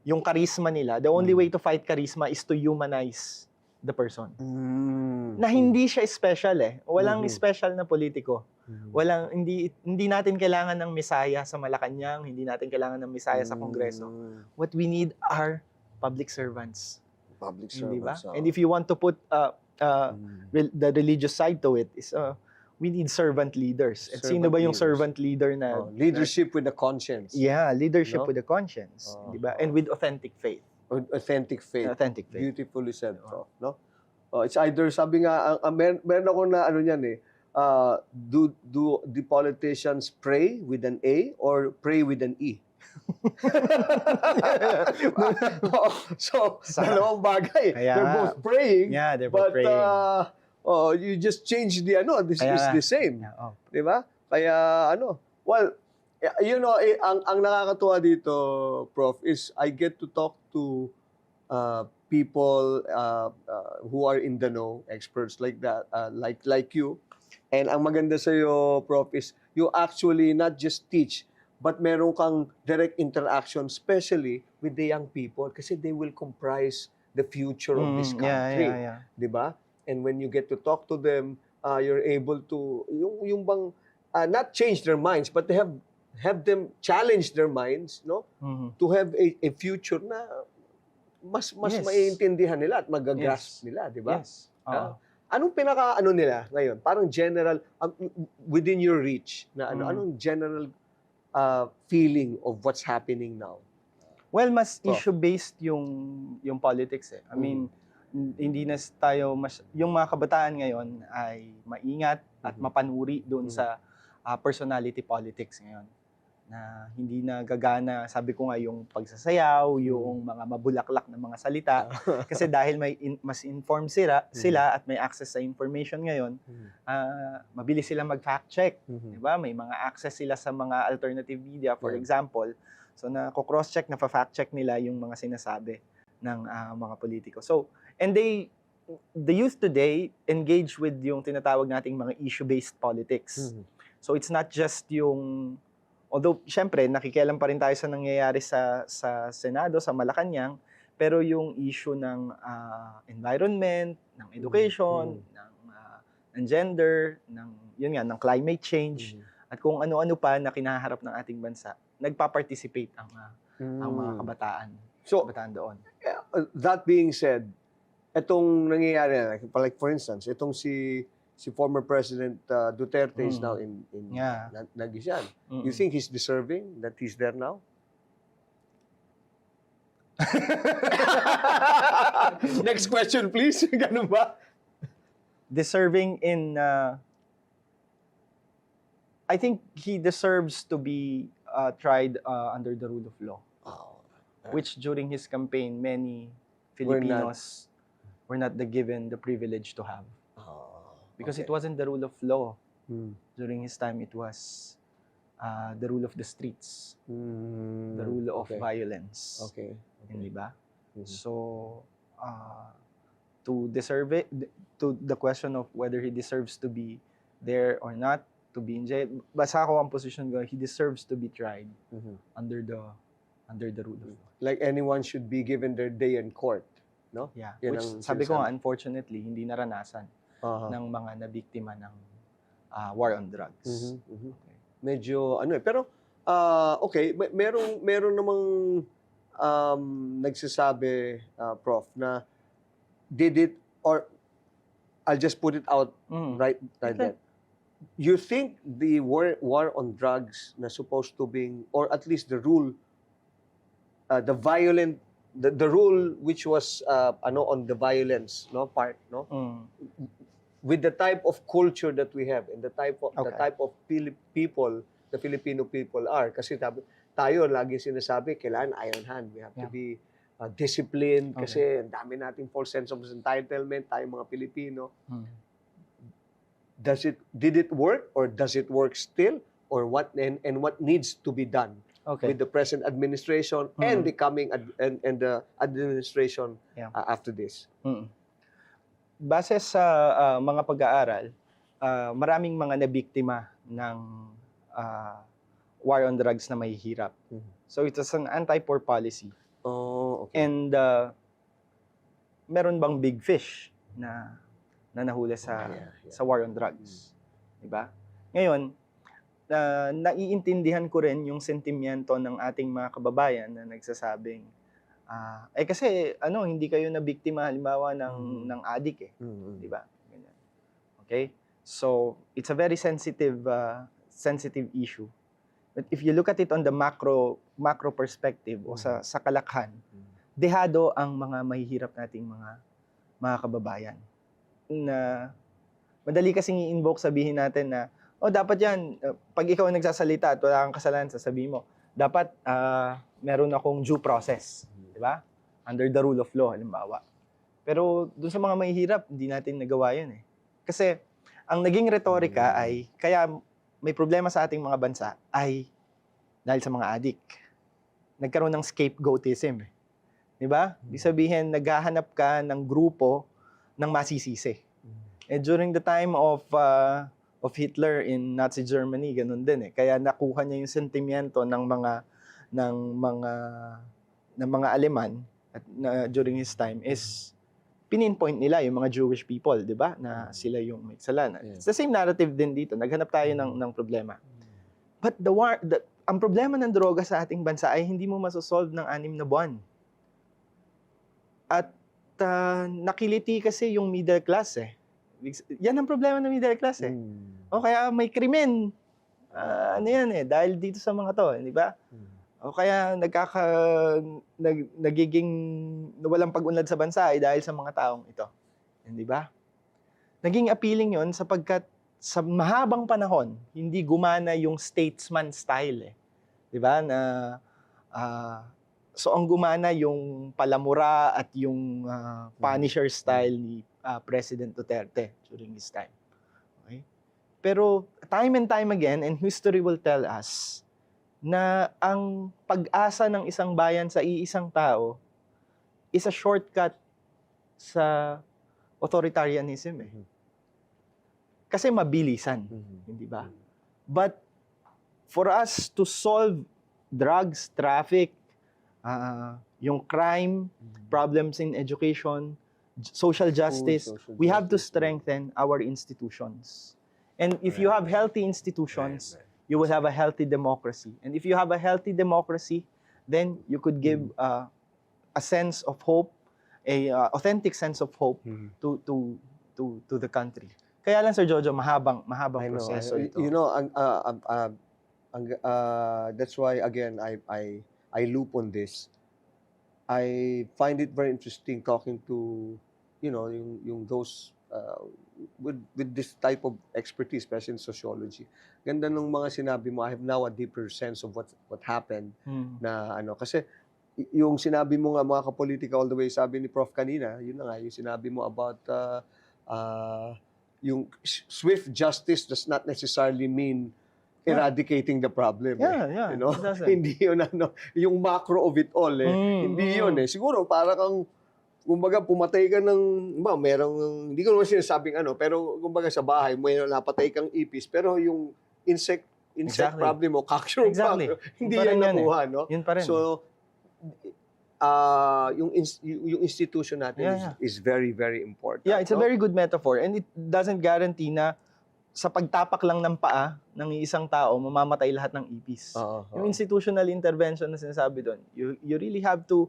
yung charisma nila, the only way to fight charisma is to humanize the person. Na hindi siya special Walang special na politiko. Hindi natin kailangan ng misaya sa Malacanang, hindi natin kailangan ng misaya sa Kongreso. What we need are public servants. Public servants. Diba? And if you want to put the religious side to it, is we need servant leaders. At sino ba yung servant leader na... leadership with a conscience. Yeah, leadership with a conscience. Diba? And with authentic faith. Authentic faith. Authentic faith. Beautifully said, Prof. No? It's either, sabi nga, meron ako na do the politicians pray with an A or pray with an E? So, dalawang bagay. They're both praying. Yeah, they're both praying. You just change the this is the same. Yeah, Di ba? Kaya well, ang nakakatuwa dito, Prof, is I get to talk to people who are in the know, experts like that, like you. And ang maganda sa iyo, Prof, is you actually not just teach, but meron kang direct interaction, especially with the young people, kasi they will comprise the future of this country. Di ba? And when you get to talk to them, you're able to, yung bang, not change their minds, but they have have them challenge their minds, no? Mhm. To have a future na mas Yes. maiintindihan nila at magagrasp Yes. nila, di ba? Yes. Oo. Anong pinaka-ano nila ngayon? Parang general, within your reach, na anong general feeling of what's happening now? Well, mas Prof. issue-based yung politics eh. I mean, hindi na tayo yung mga kabataan ngayon ay maingat at mapanuri doon sa personality politics ngayon. Na hindi na gagana, sabi ko nga, yung pagsasayaw, yung mga mabulaklak na mga salita. Kasi dahil mas informed sila at may access sa information ngayon, mabilis sila mag-fact check. Diba? May mga access sila sa mga alternative media, for example. So, cross-check, fact check nila yung mga sinasabi ng mga politiko. So, and the youth today engage with yung tinatawag nating mga issue-based politics. So, it's not just yung, although, syempre, nakikialam pa rin tayo sa nangyayari sa Senado, sa Malacanang, pero yung issue ng environment, ng education, ng gender, ng climate change, at kung ano-ano pa na kinaharap ng ating bansa, nagpa-participate ang mga kabataan. So, Kabataan doon. that being said, itong nangyayari, like for instance, itong si former President Duterte is now in Yeah. Nagisyan. You think he's deserving that he's there now? Next question, please. Ganun ba? Deserving in, I think he deserves to be tried under the rule of law, which during his campaign, many Filipinos were not given the privilege to have. Because it wasn't the rule of law. During his time, it was the rule of the streets, the rule of violence. Okay. Hindi ba? So, to deserve it, to the question of whether he deserves to be there or not, to be in jail, basta ako ang position ko, he deserves to be tried under the rule of law. Like anyone should be given their day in court, no? Yeah. Yan Which, ang sabi ko nga, sinasabi. unfortunately, hindi naranasan ng mga nabiktima ng war on drugs. Medyo ano pero okay, meron namang nagsasabi, Prof, na did it, or I'll just put it out right Okay. there. You think the war on drugs na supposed to be, or at least the rule, the violent, the rule which was on the violence, no, part, no, with the type of culture that we have and the type of people, the Filipino people are, kasi tayo lagi sinasabi kailangan iron hand, we have to be disciplined kasi ang dami nating false sense of entitlement tayong mga Pilipino. Did it work, or does it work still, or what, and what needs to be done with the present administration and the coming and the administration after this? Base sa mga pag-aaral, maraming mga nabiktima ng war on drugs na mahihirap. So it was an anti-poor policy. Oh, okay. And meron bang big fish na nahuli sa war on drugs? Diba? Ngayon, naiintindihan ko rin yung sentimiento ng ating mga kababayan na nagsasabing, kasi hindi kayo na biktima halimbawa ng addict di ba? Ganyan. Okay? So, it's a very sensitive issue. But if you look at it on the macro perspective o sa kalakhan, dehado ang mga mahihirap nating mga kababayan. Na madali kasing i-invoke, sabihin natin na dapat yan, pag ikaw nagsasalita at wala kang kasalanan, sasabihin mo, dapat meron akong due process. Di ba? Under the rule of law, halimbawa. Pero dun sa mga mahihirap, hindi natin nagawa yun eh. Kasi ang naging retorika ay, kaya may problema sa ating mga bansa ay dahil sa mga addict. Nagkaroon ng scapegoatism. Di ba? Ibig sabihin, naghahanap ka ng grupo ng masisisi. During the time of Hitler in Nazi Germany, ganun din eh. Kaya nakuha niya yung sentimiento ng mga Aleman at during his time is pininpoint nila yung mga Jewish people, di ba? Na sila yung may kasalanan. It's the same narrative din dito. Naghanap tayo ng problema. But ang problema ng droga sa ating bansa ay hindi mo masosolve ng 6 na buwan. At nakiliti kasi yung middle class eh. Yan ang problema ng middle class eh. O kaya may krimen. Ano yan eh, dahil dito sa mga to, di ba? O kaya nagiging walang pag-unlad sa bansa ay dahil sa mga taong ito. Di ba? Naging appealing yon sapagkat sa mahabang panahon, hindi gumana yung statesman style eh. Di ba? So ang gumana yung palamura at yung punisher style ni President Duterte during his time. Okay? Pero time and time again, and history will tell us, na ang pag-asa ng isang bayan sa iisang tao is a shortcut sa authoritarianism eh. Kasi mabilisan, hindi ba? But for us to solve drugs, traffic, yung crime, problems in education, social justice, we have to strengthen our institutions. And if you have healthy institutions, you will have a healthy democracy. And if you have a healthy democracy, then you could give a sense of hope, a authentic sense of hope to the country. Kaya lang, Sir Jojo, mahabang proseso ito. You know, that's why again I loop on this. I find it very interesting talking to yung those with this type of expertise, especially in sociology. Ganda ng mga sinabi mo. I have now a deeper sense of what happened na kasi yung sinabi mo nga mga kapolitika all the way, sabi ni Prof kanina, yun na nga yung sinabi mo about yung swift justice does not necessarily mean eradicating the problem. Yeah, You know? it doesn't. Hindi yun yung macro of it all hindi yun Siguro para kang kumbaga pumatay ka ng hindi ko naman sinasabing pero kumbaga sa bahay may napatay kang ipis pero yung insect Exactly. problem mo capture Exactly. hindi Yun pa yan rin yan nakuha Yun pa rin. So yung institution natin is very, very important. Yeah, it's a very good metaphor, and it doesn't guarantee na sa pagtapak lang ng paa ng isang tao, mamamatay lahat ng ipis. Yung institutional intervention na sinasabi doon, you really have to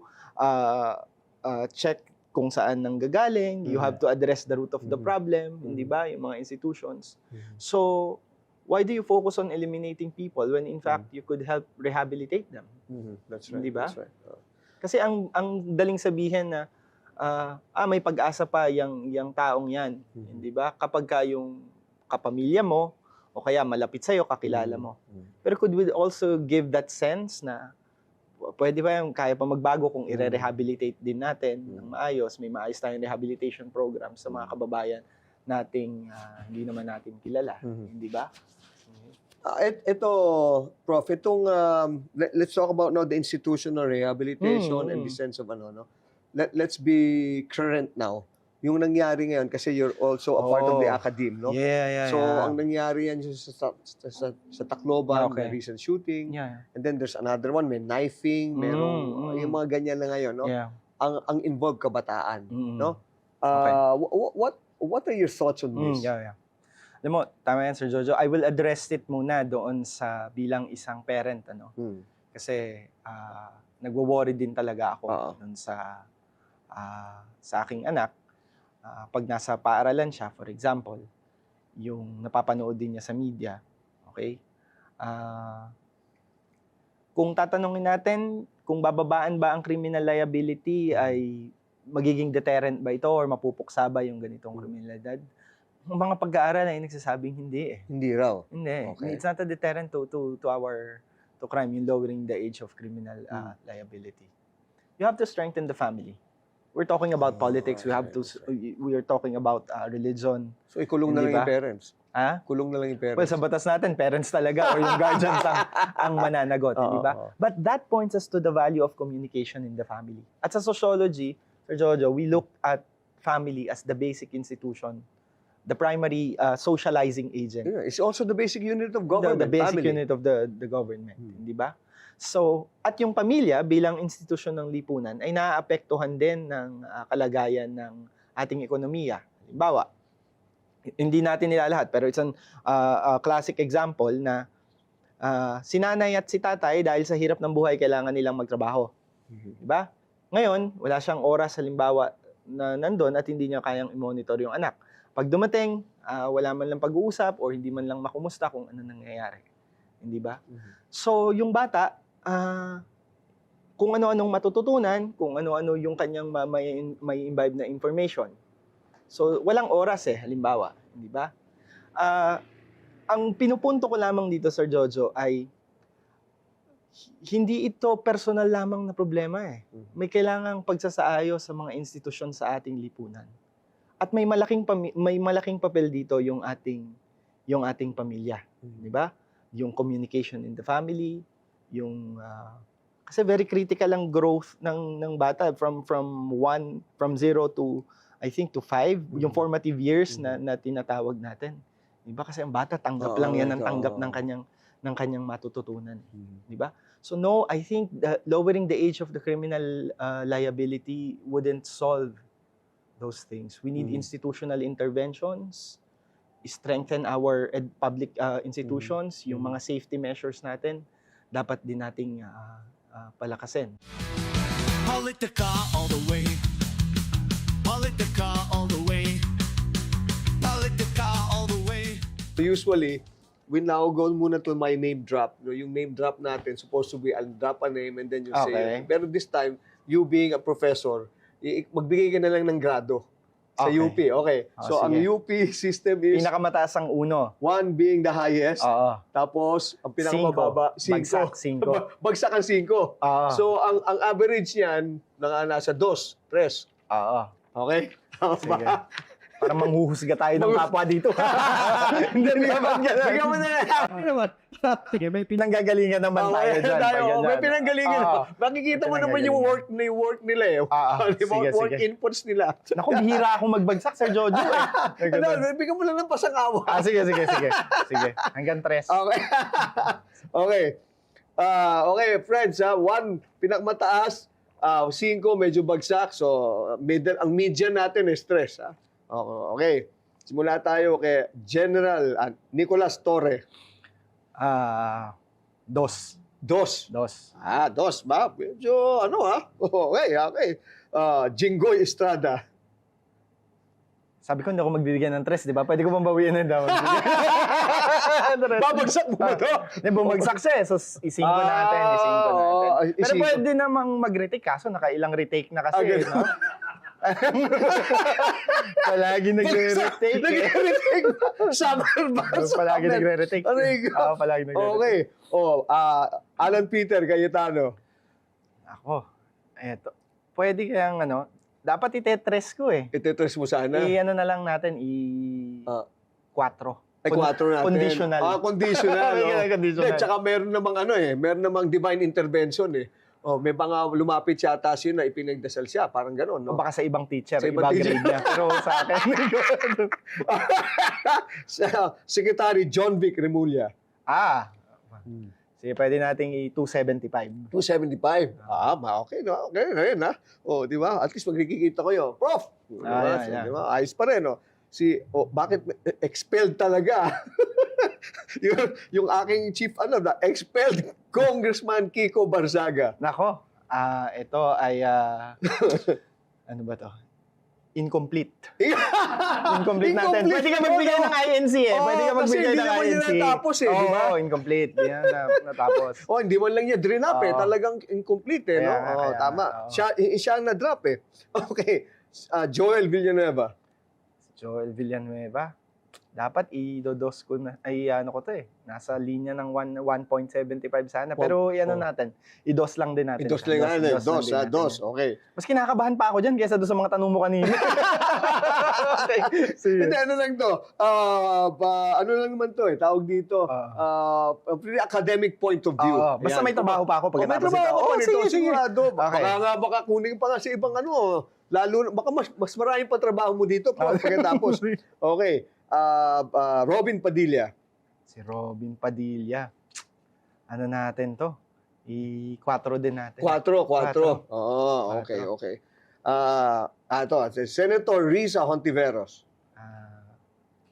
check kung saan nanggagaling, you have to address the root of the problem, hindi ba, yung mga institutions. So, why do you focus on eliminating people when in fact you could help rehabilitate them? That's right. Hindi ba? That's right. Kasi ang daling sabihin na may pag-asa pa yung taong yan, hindi ba? Kapag ka yung kapamilya mo o kaya malapit sa iyo, kakilala mo. Pero could we also give that sense na pwede ba yung kaya pa magbago kung i-rehabilitate din natin ng maayos, may maayos tayong rehabilitation program sa mga kababayan nating hindi naman natin kilala, hindi ba? Ito, Prof, let's talk about now the institutional rehabilitation and the sense of let's be current now. Yung nangyari ngayon, kasi you're also a part of the academe, no? Yeah. So, ang nangyari yan sa Tacloban, may recent shooting, and then there's another one, may knifing, merong yung mga ganyan na ngayon, no? Yeah. Ang involved kabataan, no? Okay. What are your thoughts on this? Yeah. Alam mo, tama yan, Sir Jojo. I will address it muna doon sa bilang isang parent, Kasi nagwo-worry din talaga ako doon sa aking anak. Pag nasa paaralan siya, for example, yung napapanood din niya sa media, okay? Kung tatanungin natin kung bababaan ba ang criminal liability, ay magiging deterrent ba ito or mapupuksa ba yung ganitong kriminalidad? Ang mga pag-aaral ay nagsasabing hindi Hindi raw. Hindi. Okay. It's not a deterrent to crime, yung lowering the age of criminal liability. You have to strengthen the family. We're talking about politics. We are talking about religion. So, ikulong na Hindi lang ba? yung parents. Kulong na lang yung parents. Well, sa batas natin, parents talaga or yung guardians ang mananagot, di ba? But that points us to the value of communication in the family. At sa sociology, Sir Jojo, we look at family as the basic institution, the primary socializing agent. Yeah, it's also the basic unit of government. The basic family. unit of the government, di ba? So, at yung pamilya bilang institusyon ng lipunan ay naaapektuhan din ng kalagayan ng ating ekonomiya. Halimbawa, hindi natin nilalahat, pero it's a classic example na Si nanay at si tatay, dahil sa hirap ng buhay, kailangan nilang magtrabaho. Diba? Ngayon, wala siyang oras halimbawa na nandun at hindi niya kayang i-monitor yung anak. Pag dumating, wala man lang pag-uusap or hindi man lang makumusta kung ano nangyayari. Hindi ba? So, yung bata, kung ano-anong matututunan, kung ano-ano yung kanyang may imbibe na information. So, walang oras halimbawa. Hindi ba? Ang pinupunto ko lamang dito, Sir Jojo, ay hindi ito personal lamang na problema May kailangang pagsasaayos sa mga institusyon sa ating lipunan. At may malaking papel dito yung ating pamilya, di ba? Yung communication in the family, yung kasi very critical ang growth ng bata from 0 to I think to 5, yung formative years na tinatawag natin. Di ba? Kasi ang bata tanggap lang yan ng tanggap ng kanyang matututunan. Di ba? So no, I think lowering the age of the criminal liability wouldn't solve those things. We need institutional interventions, strengthen our public institutions, yung mga safety measures natin, dapat din nating palakasin. Politica all the way. Politica all the way. Politica all the way. So usually, we now go muna to my name drop. No, yung name drop natin, supposed to be, I'll drop a name and then you say Okay. it. Pero this time, you being a professor, magbigay ka na lang ng grado sa Okay. UP. Okay. So, ang sige. UP system is Pinakamataas ang 1. 1 being the highest. Oo. Tapos, ang pinakamababa, 5. Bagsak, 5. Bagsak ang 5. Oo. So, ang average niyan, nasa 2, 3. Oo. Okay? Tama Sige. ba? Para manghuhusga tayo ng kapwa dito. Hindi naman ganun. Bigyan mo na lang. Ano naman? Sige, may Pinanggagalingan naman tayo dyan. pag ganyan. May pinanggalingan. Oo. Makikita mo May naman yung work nila eh. Di ba? Sige, Work sige. inputs nila. Naku, bihira akong magbagsak, Sir Jojo. Bigyan mo lang ng pasangawa. Sige. Sige. Hanggang 3. Okay. Okay. Okay, friends, 1 pinakamataas, 5 medyo bagsak. So, ang median natin is 3. Okay. Simula tayo kay General Nicolas Torre. 2. 2. 2. 2 ba? Medyo Okay. Jinggoy Estrada. Sabi ko, hindi ako magbibigyan ng 3, di ba? Pwede ko bang bawian ng daw? Babagsak mo ba to? Hindi, bumagsak siya So, isingko natin. Pero isingko. pwede namang mag-retake, kaso nakailang retake na kasi, Ganun. no? Palagi nagre-retake Nagre-retake. Summer ba? Palagi nagre-retake. Aray ko. Palagi nagre-retake. Okay. Alan Peter Cayetano. Ako, eto. Pwede kayang dapat ite-tres ko Itetres mo sana. I-ano na lang natin, 4. Ay, 4 natin. Conditional. Conditional. Conditional. Hindi, tsaka meron namang divine intervention may mga lumapit siya ata siya na ipinagdasal siya. Parang gano'n, no? O baka sa ibang teacher, Sa ibang iba teacher. grade niya. Pero sa akin, Secretary John Vic Remulla. sige, pwede nating i-275. 275. Okay, no? Okay na yun, ha? Di ba? At least magkikita ko yun. Prof! Yeah. Di ba? Ayos pa rin, no? Bakit expelled talaga? yung aking chief, expelled Congressman Kiko Barzaga. Nako, ito ay, ano ba to? Incomplete. Incomplete natin. Pwede ka magbigay ng INC Pwede ka magbigay ng INC. Kasi hindi naman niya natapos di ba? Oo, incomplete. Yan natapos. Hindi man lang niya drinap talagang incomplete no? Kaya Tama. oo. Siya ang na-drop Okay. Joel Villanueva. Joel Villanueva. Dapat i-dos ko na, nasa linya ng 1.75 sana. Pero natin, i-dos lang din natin. Dos lang natin. Dos. Okay. Mas kinakabahan pa ako dyan kaysa doon sa mga tanong mo kanina. Okay. Sige. Hindi, ano lang to? Ano lang naman to Tawag dito. From the academic point of view. Basta may trabaho pa ako May pagkatapos trabaho pa nito. sige. Sigurado. Okay. Baka kunin pa nga sa ibang lalo, baka mas maraming pa trabaho mo dito pagkatapos. Okay. Robin Padilla. Si Robin Padilla. Ano natin to? I-4 din natin. 4. Okay. Ito, Senator Risa Hontiveros.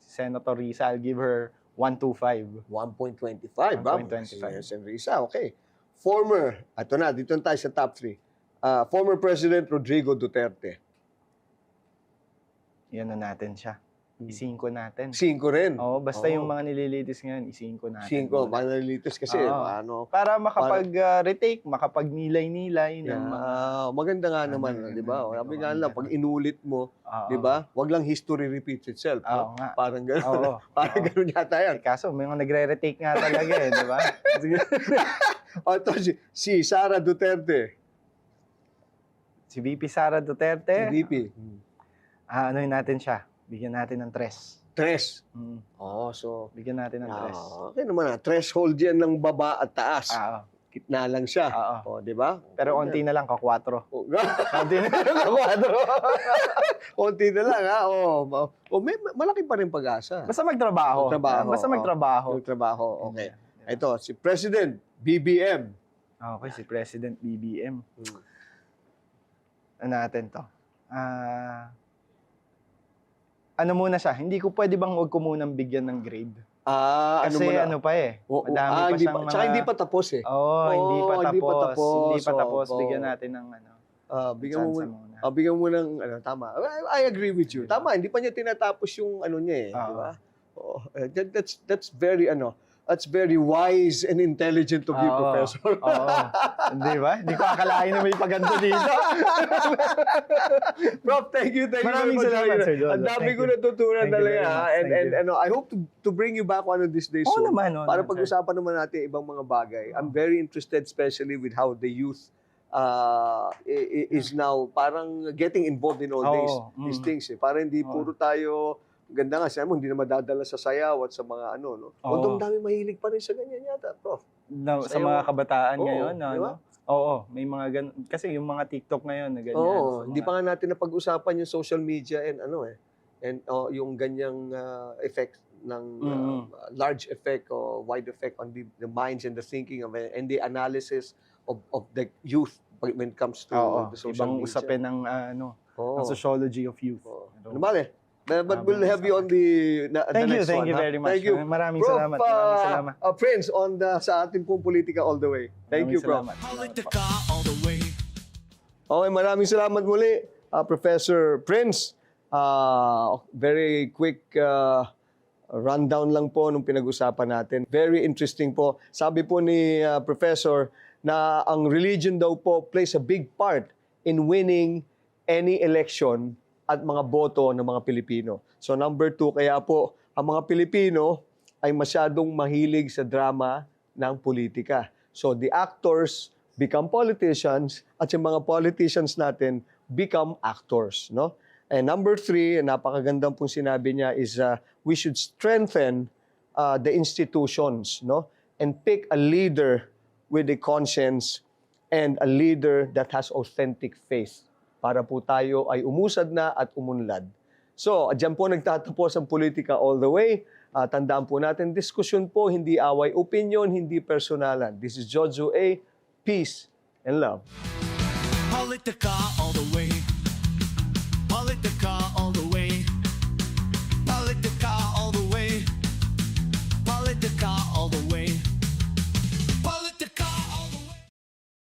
Senator Risa, I'll give her 125. 1.25. Bravo. 1.25. Si Risa, okay. Dito na tayo sa top 3. Former President Rodrigo Duterte. Yan na natin siya. I-5 natin. 5 rin. Oo, basta yung mga nililitis ngayon, i-5 natin. 5, panalitis kasi, Oo. Para makapag-retake, makapag-nilay-nilay ng mga... maganda nga naman, di ba? Sabi nga lang, pag inulit mo, Oo. di ba? Wag lang history repeats itself. Oo nga. Parang gano'n. Oo. Parang Oo. gano'n yata yan. Kaso, may mga nagre-retake nga talaga eh, di ba? O, ito, si Sara Duterte. Si VP Sara Duterte, VP. anuhin natin siya. Bigyan natin ng 3. 3. Mm. So, Bigyan natin ng 3. okay naman threshold yan ng baba at taas. Oo. Gitna lang siya. Oo. Di ba? Pero konti na lang, ka-4. Konti na lang, Konti na lang, ha? Malaki pa rin pag-asa. Basta magtrabaho. Magtrabaho, Basta magtrabaho. Magtrabaho, okay. Ito, si President BBM. Okay, si President BBM. Hmm. Ano natin to? Ano muna siya? Hindi ko pwede bang huwag ko munang bigyan ng grade? Kasi ano pa eh. Madami pa siyang mga... Tsaka hindi pa tapos eh. hindi pa tapos. Hindi pa tapos. Oo. Bigyan natin ng ano. Bigyan mo chance muna. muna. Bigyan mo ng tama. I agree with you. Tama, hindi pa niya tinatapos yung ano niya eh, di ba? That's very that's very wise and intelligent of you, Oo. Professor. Oo. Di ba? Hindi ko akalain na may paganto dito. Prof, thank you Maraming very much. salamat, Sir Jojo. Ang dami Thank ko you. natutunan Thank you talaga. very much. And Thank you. I hope to bring you back one of these days Oo soon. naman. Para sir. pag-usapan naman natin ibang mga bagay. I'm very interested especially with how the youth is now parang getting involved in all these things. Para hindi puro tayo, ganda nga, sabi mo, hindi na madadala sa sayaw at sa mga no? Although ang dami mahilig pa rin sa ganyan yata, Prof. Sa mga kabataan Oo, ngayon, di ba? Oo, may mga ganun. Kasi yung mga TikTok ngayon na ganyan. Oo, sa hindi mga- pa nga natin napag-usapan yung social media and and yung ganyang effect ng large effect or wide effect on the minds and the thinking of and the analysis of the youth when it comes to Oo, the social ibang media. usapin ng Oo. ng sociology of youth. Oo. Ano ba but we'll have you on the Thank you, next thank one. you ha? very much. Thank you. Maraming Prof, salamat. Maraming salamat. Friends, sa ating pong politika all the way. Thank you, Prof. Salamat. Politica all the way. Okay, maraming salamat muli, Professor Prince. Very quick rundown lang po nung pinag-usapan natin. Very interesting po. Sabi po ni Professor na ang religion daw po plays a big part in winning any election at mga boto ng mga Pilipino. So number 2, kaya po ang mga Pilipino ay masyadong mahilig sa drama ng politika. So the actors become politicians at yung mga politicians natin become actors, no? And number 3, napakagandang pong sinabi niya is we should strengthen the institutions, no? And pick a leader with a conscience and a leader that has authentic faith para po tayo ay umusad na at umunlad. So, dyan po nagtatapos ang politika all the way. Tandaan po natin, diskusyon po, hindi away, opinion, hindi personalan. This is Jojo A. Peace and love. Politica all the way. Politica